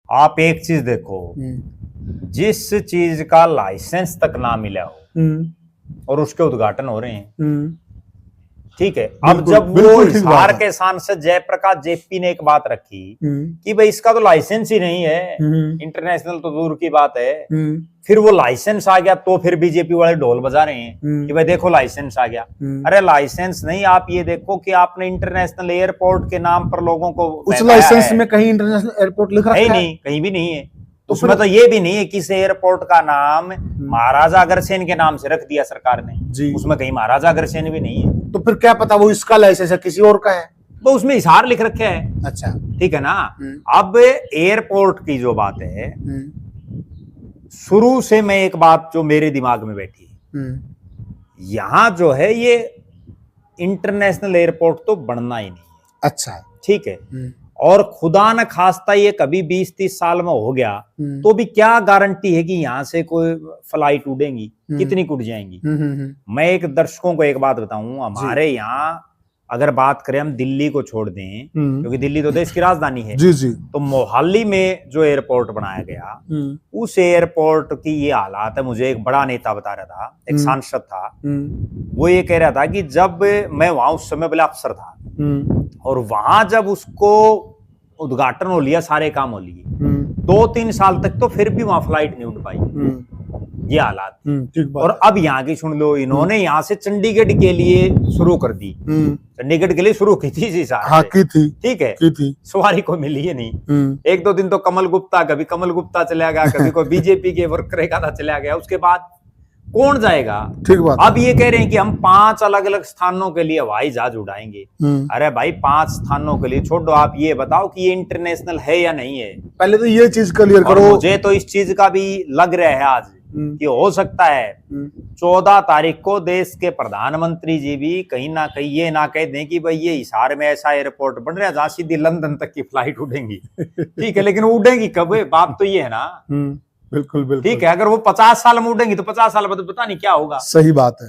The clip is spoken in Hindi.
आप एक चीज देखो, जिस चीज का लाइसेंस तक ना मिला हो और उसके उद्घाटन हो रहे हैं, ठीक है। अब जब वो हिसार के सांसद जयप्रकाश जेपी ने एक बात रखी कि भाई इसका तो लाइसेंस ही नहीं है, इंटरनेशनल तो दूर की बात है, फिर वो लाइसेंस आ गया तो फिर बीजेपी वाले ढोल बजा रहे हैं कि भाई देखो लाइसेंस आ गया। अरे लाइसेंस नहीं, आप ये देखो कि आपने इंटरनेशनल एयरपोर्ट के नाम पर लोगों को उस लाइसेंस में कहीं इंटरनेशनल एयरपोर्ट लिखा है? नहीं, कहीं भी नहीं है। उसमें तो ये भी नहीं है कि इस एयरपोर्ट का नाम महाराजा अग्रसेन के नाम से रख दिया सरकार ने, उसमें कहीं महाराजा अग्रसेन भी नहीं है। तो फिर क्या पता वो इसका लाइसेंस है किसी और का है, वो उसमें हिसार लिख रखे है। अच्छा, ठीक है ना। अब एयरपोर्ट की जो बात है, शुरू से मैं एक बात जो मेरे दिमाग में बैठी है, यहां जो है ये इंटरनेशनल एयरपोर्ट तो बनना ही नहीं है। अच्छा, ठीक है। और खुदा न खास्ता ये कभी 20-30 साल में हो गया तो भी क्या गारंटी है कि यहां से कोई फ्लाइट उड़ेंगी, कितनी उड़ जाएंगी। मैं एक दर्शकों को एक बात बताऊं, हमारे यहाँ अगर बात करें हम दिल्ली को छोड़ दें, क्योंकि दिल्ली तो देश की राजधानी है, जी। तो मोहाली में जो एयरपोर्ट बनाया गया, उस एयरपोर्ट की ये हालात है। मुझे एक बड़ा नेता बता रहा था, एक सांसद था, वो ये कह रहा था कि जब मैं वहां उस समय बड़ा अफसर था और वहां जब उसको उद्घाटन हो लिया, सारे काम हो लिए, 2-3 साल तक तो फिर भी वहां फ्लाइट नहीं उड़ पाई। ये हालात। और अब यहाँ की सुन लो, इन्होंने यहाँ से चंडीगढ़ के लिए शुरू कर दी, चंडीगढ़ के लिए शुरू की थी, हाँ, की थी, ठीक है, की थी। सवारी को मिली है नहीं। 1-2 दिन तो कमल गुप्ता चला गया, कभी कोई बीजेपी के वर्कर का चला गया, उसके बाद कौन जाएगा। ठीक बात। अब ये कह रहे हैं कि हम 5 अलग अलग स्थानों के लिए हवाई जहाज उड़ाएंगे। अरे भाई 5 स्थानों के लिए छोड़ो, आप ये बताओ कि ये इंटरनेशनल है या नहीं है। पहले तो ये चीज क्लियर करो। मुझे तो इस चीज का भी लग रहा है आज कि हो सकता है 14 तारीख को देश के प्रधानमंत्री जी भी कहीं ना कहीं ये ना कह दें कि भाई ये हिसार में ऐसा एयरपोर्ट बन रहा है जहां सीधी लंदन तक की फ्लाइट उड़ेंगी। ठीक है, लेकिन उड़ेंगी कब, बात तो ये है ना। बिल्कुल। ठीक है, अगर वो 50 साल में उड़ेंगी तो 50 साल बाद पता नहीं क्या होगा। सही बात है।